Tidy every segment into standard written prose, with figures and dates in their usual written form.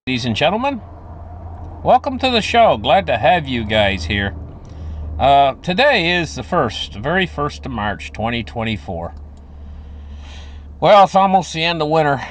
Ladies and gentlemen, welcome to the show. Glad to have you guys here. Today is the very first of March, 2024. Well, it's almost the end of winter.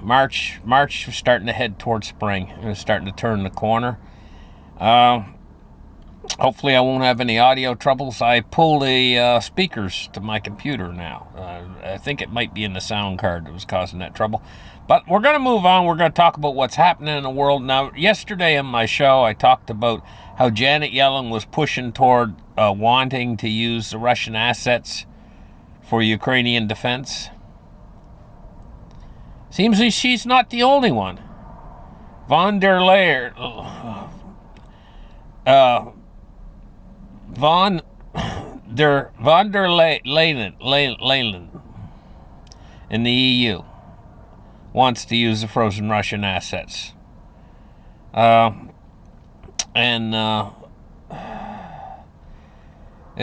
March is starting to head towards spring. It's starting to turn the corner. Hopefully I won't have any audio troubles. I pulled the speakers to my computer now. I think it might be in the sound card that was causing that trouble. But we're going to move on. We're going to talk about what's happening in the world. Now, yesterday on my show, I talked about how Janet Yellen was pushing toward wanting to use the Russian assets for Ukrainian defense. Seems like she's not the only one. Von der Leyen in the EU wants to use the frozen Russian assets. It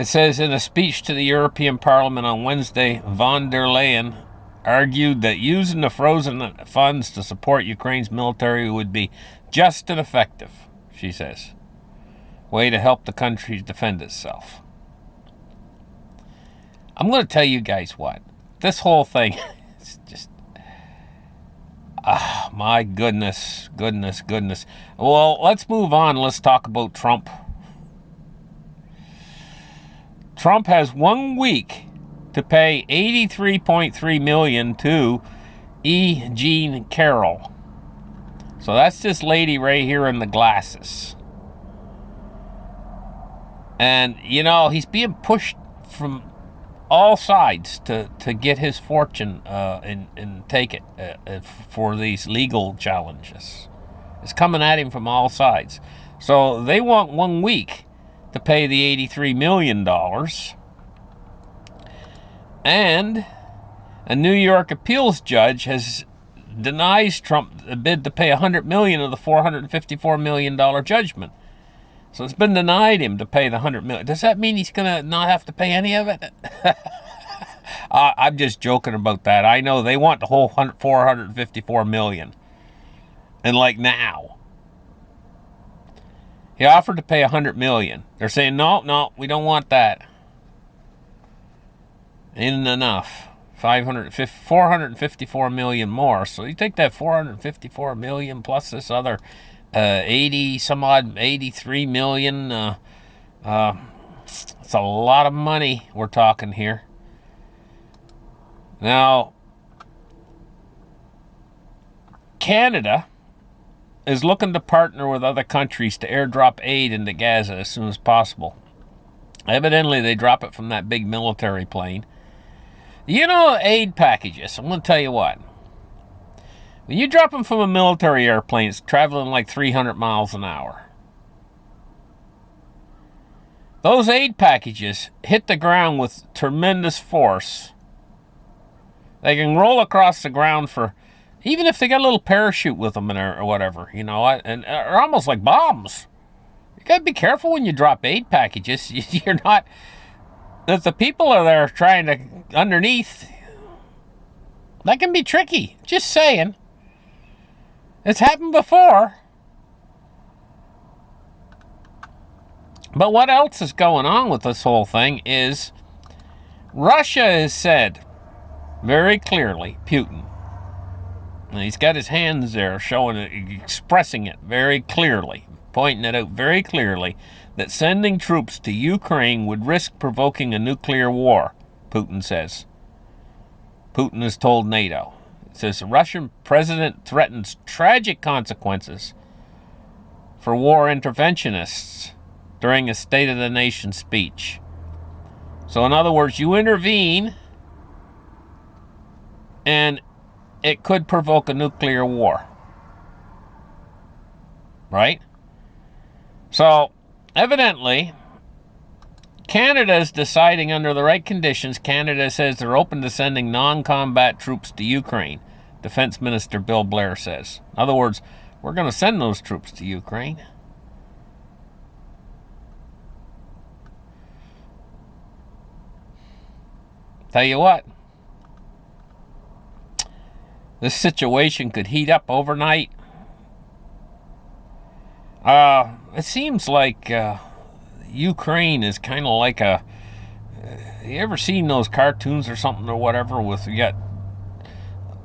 says in a speech to the European Parliament on Wednesday, von der Leyen argued that using the frozen funds to support Ukraine's military would be just and effective, she says. Way to help the country defend itself. I'm going to tell you guys what. This whole thing is just... my goodness. Well, let's move on. Let's talk about Trump. Trump has 1 week to pay $83.3 million to E. Jean Carroll. So that's this lady right here in the glasses. And, you know, he's being pushed from all sides to get his fortune and take it for these legal challenges. It's coming at him from all sides. So they want 1 week to pay the $83 million. And a New York appeals judge denies Trump a bid to pay $100 million of the $454 million judgment. So it's been denied him to pay the $100 million. Does that mean he's going to not have to pay any of it? I'm just joking about that. I know they want the whole $454 million. And like now. He offered to pay $100 million. They're saying, no, we don't want that. Ain't enough. $454 million more. So you take that $454 million plus this other 83 million. It's a lot of money we're talking here. Now, Canada is looking to partner with other countries to airdrop aid into Gaza as soon as possible. Evidently, they drop it from that big military plane. You know, aid packages. I'm going to tell you what. When you drop them from a military airplane, it's traveling like 300 miles an hour. Those aid packages hit the ground with tremendous force. They can roll across the ground for, even if they got a little parachute with them or whatever, you know, and are almost like bombs. You got to be careful when you drop aid packages. You're not, if the people are there trying to, underneath, that can be tricky. Just saying. It's happened before. But what else is going on with this whole thing is Russia has said very clearly, Putin, and he's got his hands there showing it, expressing it very clearly, pointing it out very clearly, that sending troops to Ukraine would risk provoking a nuclear war, Putin says. Putin has told NATO. It says the Russian president threatens tragic consequences for war interventionists during a State of the Nation speech. So in other words, you intervene and it could provoke a nuclear war. Right? So evidently, Canada is deciding under the right conditions. Canada says they're open to sending non-combat troops to Ukraine. Defense Minister Bill Blair says. In other words, we're going to send those troops to Ukraine. Tell you what, this situation could heat up overnight. It seems like Ukraine is kind of like a. You ever seen those cartoons or something or whatever with you got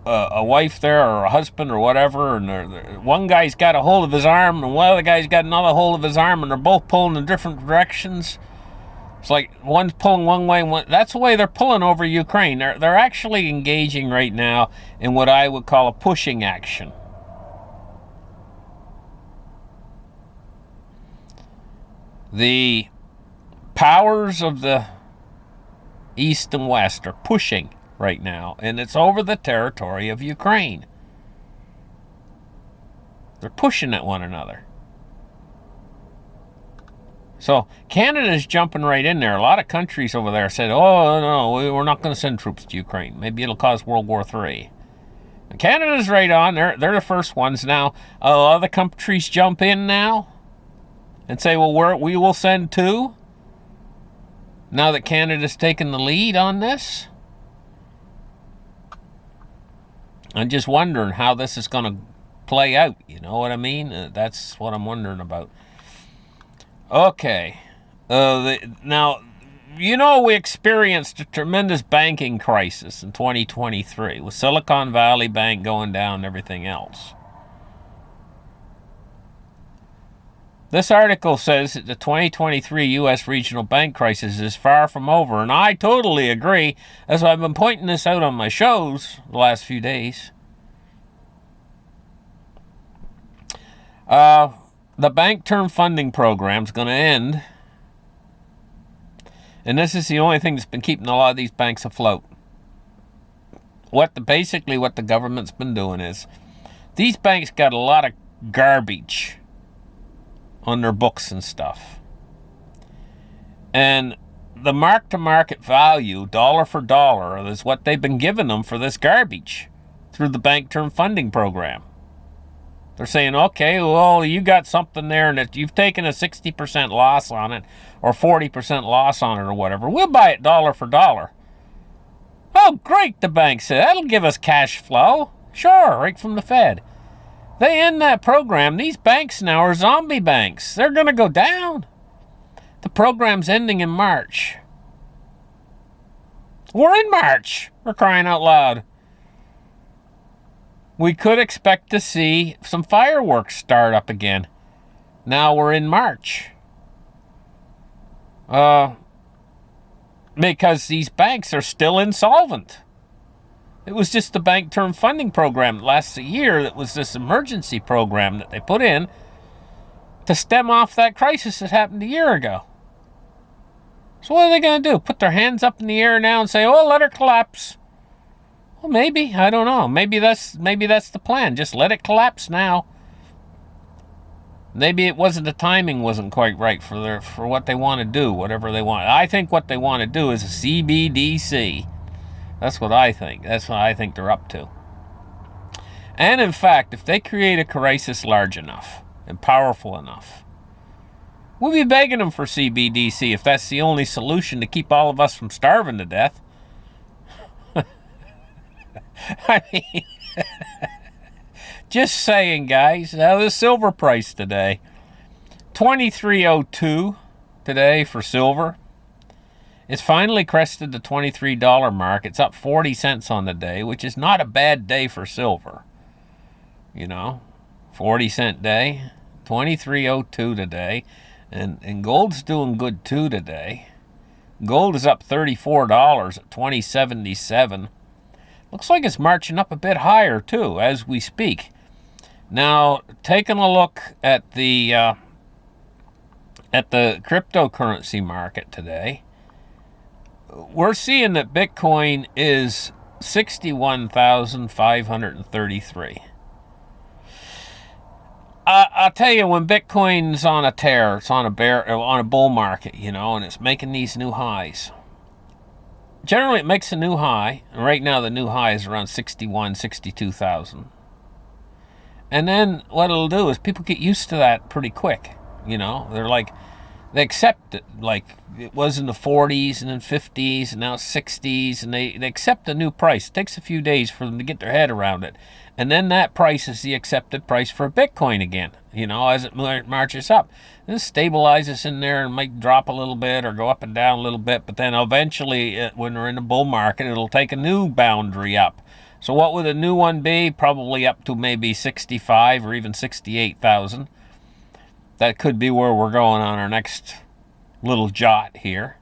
a wife there or a husband or whatever, and one guy's got a hold of his arm and one other guy's got another hold of his arm, and they're both pulling in different directions. It's like one's pulling one way, that's the way they're pulling over Ukraine. They're actually engaging right now in what I would call a pushing action. The powers of the East and West are pushing right now, and it's over the territory of Ukraine. They're pushing at one another. So Canada's jumping right in there. A lot of countries over there said, oh, no, we're not going to send troops to Ukraine. Maybe it'll cause World War III. And Canada's right on. They're the first ones. Now, other countries jump in now and say, well, we will send too. Now that Canada's taken the lead on this. I'm just wondering how this is going to play out. You know what I mean? That's what I'm wondering about. Okay. Now, you know, we experienced a tremendous banking crisis in 2023 with Silicon Valley Bank going down and everything else. This article says that the 2023 U.S. regional bank crisis is far from over, and I totally agree, as I've been pointing this out on my shows the last few days. The Bank Term Funding Program is going to end, and this is the only thing that's been keeping a lot of these banks afloat. Basically what the government's been doing is, these banks got a lot of garbage on their books and stuff. And the mark-to-market value, dollar for dollar, is what they've been giving them for this garbage through the Bank Term Funding Program. They're saying, okay, well, you got something there and you've taken a 60% loss on it or 40% loss on it or whatever. We'll buy it dollar for dollar. Oh, great, the bank said. That'll give us cash flow. Sure, right from the Fed. They end that program. These banks now are zombie banks. They're going to go down. The program's ending in March. We're in March. We're crying out loud. We could expect to see some fireworks start up again. Now we're in March. Because these banks are still insolvent. It was just the Bank Term Funding Program that lasts a year that was this emergency program that they put in to stem off that crisis that happened a year ago. So what are they going to do? Put their hands up in the air now and say, oh, let her collapse. Well, maybe. I don't know. Maybe that's the plan. Just let it collapse now. Maybe the timing wasn't quite right for what they want to do, whatever they want. I think what they want to do is a CBDC. That's what I think. That's what I think they're up to. And in fact, if they create a crisis large enough and powerful enough, we'll be begging them for CBDC if that's the only solution to keep all of us from starving to death. I mean, just saying, guys. Now, the silver price today, $23.02 today for silver. It's finally crested the $23 mark. It's up 40 cents on the day, which is not a bad day for silver. You know, 40-cent day, $23.02 today. And gold's doing good too today. Gold is up $34 at $20.77. Looks like it's marching up a bit higher too as we speak. Now, taking a look at the cryptocurrency market today, we're seeing that Bitcoin is 61,533. I'll tell you, when Bitcoin's on a tear, it's on a bull market, you know, and it's making these new highs. Generally, it makes a new high, and right now the new high is around 62,000. And then what it'll do is people get used to that pretty quick, you know. They accept it, like it was in the 40s and then 50s and now 60s, and they accept the new price. It takes a few days for them to get their head around it. And then that price is the accepted price for Bitcoin again, as it marches up. This stabilizes in there and might drop a little bit or go up and down a little bit, but then eventually, when we're in a bull market, it'll take a new boundary up. So what would a new one be? Probably up to maybe 65 or even 68,000. That could be where we're going on our next little jot here,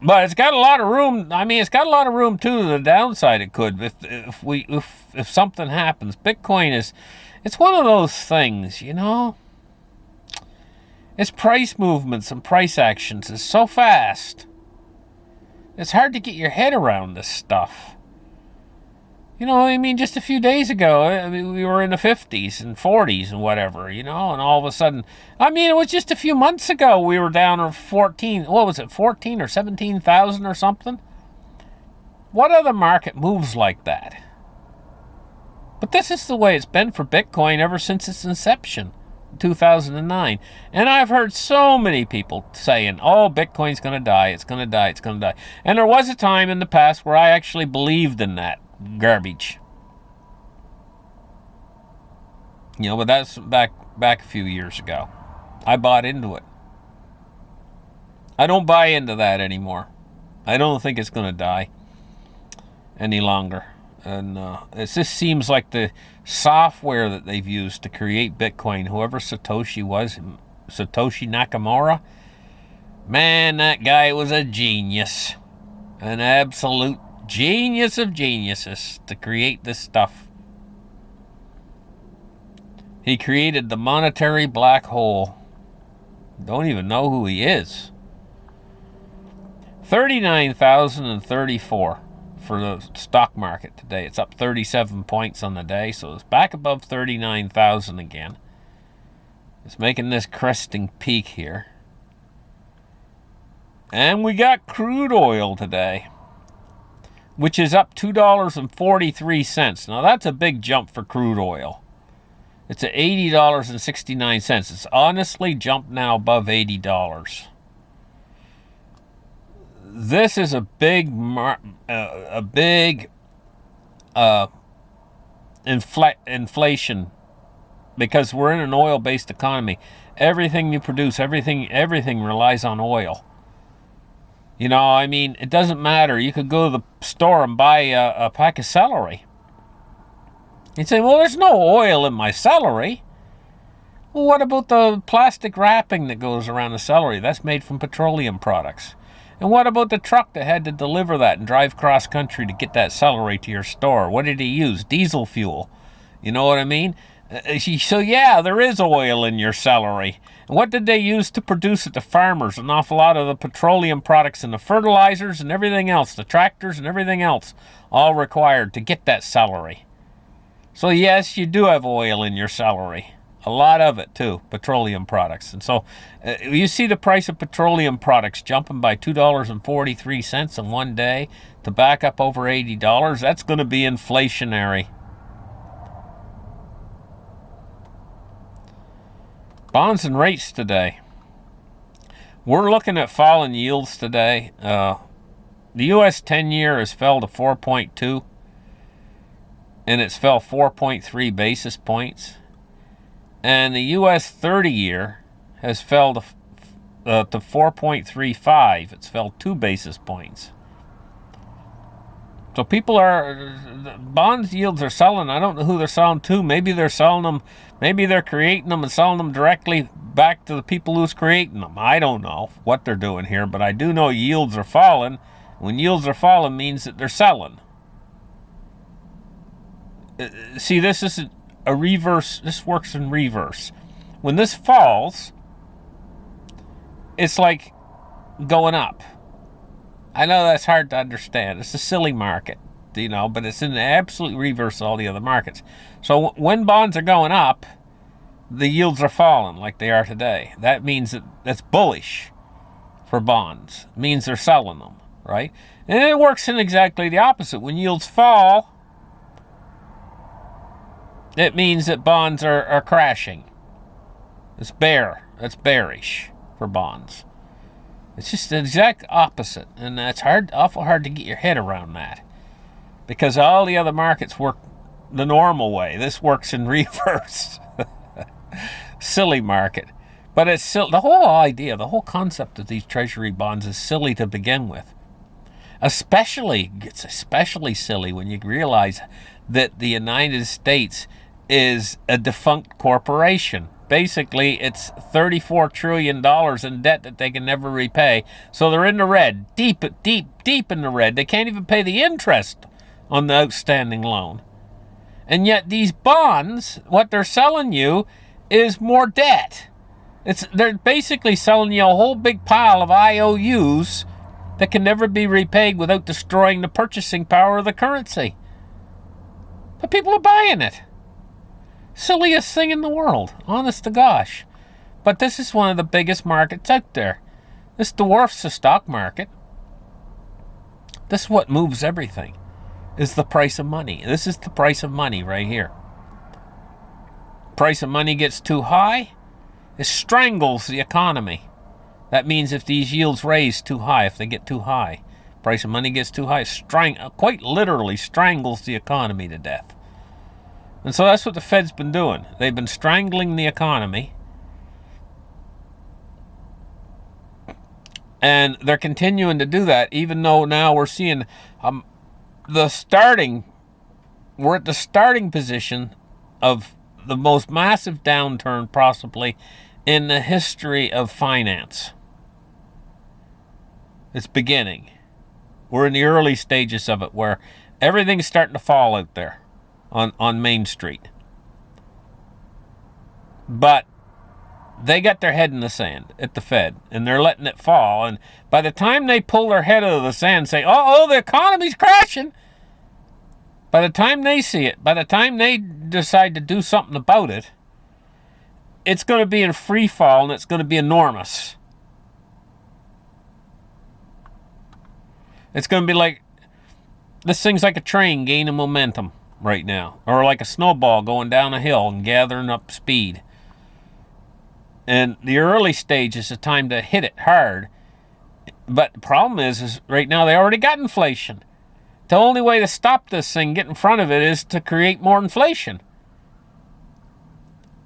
But it's got a lot of room. I mean, it's got a lot of room too to the downside. It could if something happens. Bitcoin it's one of those things, Its price movements and price actions is so fast. It's hard to get your head around this stuff. I mean, just a few days ago, we were in the 50s and 40s and whatever, and all of a sudden, it was just a few months ago we were down to 14 or 17,000 or something? What other market moves like that? But this is the way it's been for Bitcoin ever since its inception, 2009. And I've heard so many people saying, oh, Bitcoin's going to die, it's going to die, it's going to die. And there was a time in the past where I actually believed in that garbage. But that's back a few years ago. I bought into it. I don't buy into that anymore. I don't think it's going to die any longer. And it just seems like the software that they've used to create Bitcoin, whoever Satoshi was, Satoshi Nakamura, man, that guy was a genius. An absolute genius of geniuses to create this stuff. He created the monetary black hole. Don't even know who he is. 39,034 for the stock market today. It's up 37 points on the day, so it's back above 39,000 again. It's making this cresting peak here. And we got crude oil today, which is up $2.43. Now, that's a big jump for crude oil. It's at $80.69. It's honestly jumped now above $80. This is a big inflation, because we're in an oil-based economy. Everything you produce, everything relies on oil. It doesn't matter. You could go to the store and buy a pack of celery. You'd say, well, there's no oil in my celery. Well, what about the plastic wrapping that goes around the celery? That's made from petroleum products. And what about the truck that had to deliver that and drive cross country to get that celery to your store? What did he use? Diesel fuel. You know what I mean? So yeah, there is oil in your celery. And what did they use to produce it? The farmers, an awful lot of the petroleum products and the fertilizers and everything else, the tractors and everything else, all required to get that celery. So yes, you do have oil in your celery. A lot of it too, petroleum products. And so you see the price of petroleum products jumping by $2.43 in one day to back up over $80. That's going to be inflationary. Bonds and rates today. We're looking at falling yields today. The U.S. 10-year has fell to 4.2, and it's fell 4.3 basis points. And the U.S. 30-year has fell to 4.35. It's fell 2 basis points. So bonds yields are selling. I don't know who they're selling to. Maybe they're selling them. Maybe they're creating them and selling them directly back to the people who's creating them. I don't know what they're doing here, but I do know yields are falling. When yields are falling means that they're selling. See, this is a reverse. This works in reverse. When this falls, it's like going up. I know that's hard to understand. It's a silly market, but it's in the absolute reverse of all the other markets. So when bonds are going up, the yields are falling like they are today. That means that's bullish for bonds. It means they're selling them, right? And it works in exactly the opposite. When yields fall, it means that bonds are crashing. It's bearish for bonds. It's just the exact opposite, and it's awful hard to get your head around that, because all the other markets work the normal way. This works in reverse. Silly market. But it's the whole idea, the whole concept of these treasury bonds is silly to begin with. It's especially silly when you realize that the United States is a defunct corporation. Basically, it's $34 trillion in debt that they can never repay. So they're in the red, deep in the red. They can't even pay the interest on the outstanding loan. And yet these bonds, what they're selling you is more debt. They're basically selling you a whole big pile of IOUs that can never be repaid without destroying the purchasing power of the currency. But people are buying it. Silliest thing in the world, honest to gosh. But this is one of the biggest markets out there. This dwarfs the stock market. This is what moves everything, is the price of money. This is the price of money right here. Price of money gets too high, it strangles the economy. That means if these yields raise too high, if they get too high, price of money gets too high, quite literally strangles the economy to death. And so that's what the Fed's been doing. They've been strangling the economy. And they're continuing to do that, even though now we're seeing we're at the starting position of the most massive downturn possibly in the history of finance. It's beginning. We're in the early stages of it, where everything's starting to fall out there on Main Street. But they got their head in the sand at the Fed, and they're letting it fall. And by the time they pull their head out of the sand and say, oh, the economy's crashing, by the time they see it, by the time they decide to do something about it, it's going to be in free fall, and it's going to be enormous. It's going to be like, this thing's like a train gaining momentum right now, or like a snowball going down a hill and gathering up speed. And the early stage is the time to hit it hard. But the problem is right now they already got inflation. The only way to stop this thing, get in front of it, is to create more inflation.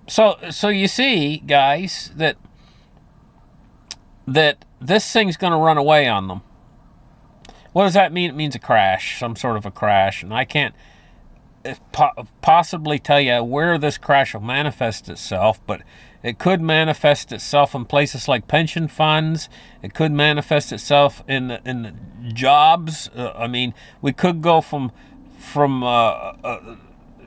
So you see, guys, that this thing's going to run away on them. What does that mean? It means a crash, some sort of a crash. And I can't possibly tell you where this crash will manifest itself, but it could manifest itself in places like pension funds. It could manifest itself in the jobs. I mean, we could go from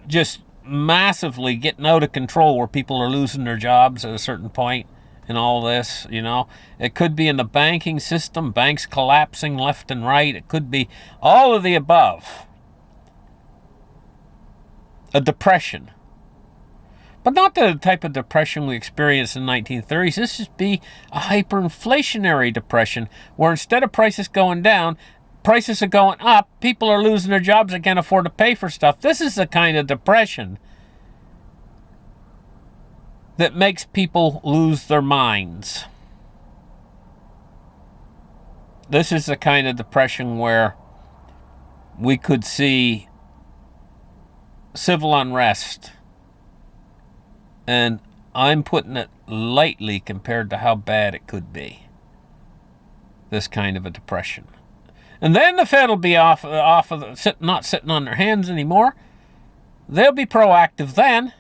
just massively getting out of control, where people are losing their jobs at a certain point in all this, you know. It could be in the banking system, banks collapsing left and right. It could be all of the above. A depression. But not the type of depression we experienced in the 1930s. This would be a hyperinflationary depression, where instead of prices going down, prices are going up. People are losing their jobs and can't afford to pay for stuff. This is the kind of depression that makes people lose their minds. This is the kind of depression where we could see civil unrest. And I'm putting it lightly compared to how bad it could be. This kind of a depression. And then the Fed will be not sitting on their hands anymore. They'll be proactive then.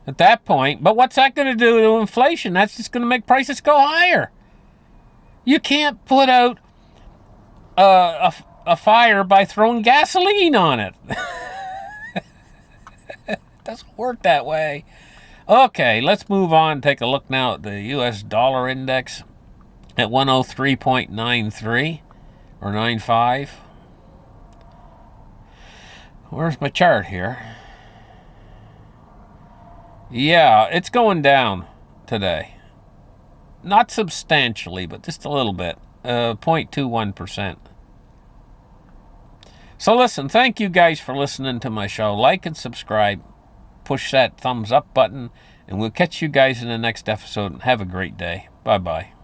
At that point. But what's that going to do to inflation? That's just going to make prices go higher. You can't put out a fire by throwing gasoline on it. It doesn't work that way. Okay, let's move on and take a look now at the U.S. dollar index at 103.93 or 95. Where's my chart here? Yeah, it's going down today. Not substantially, but just a little bit. 0.21%. So listen, thank you guys for listening to my show. Like and subscribe. Push that thumbs up button. And we'll catch you guys in the next episode. And have a great day. Bye-bye.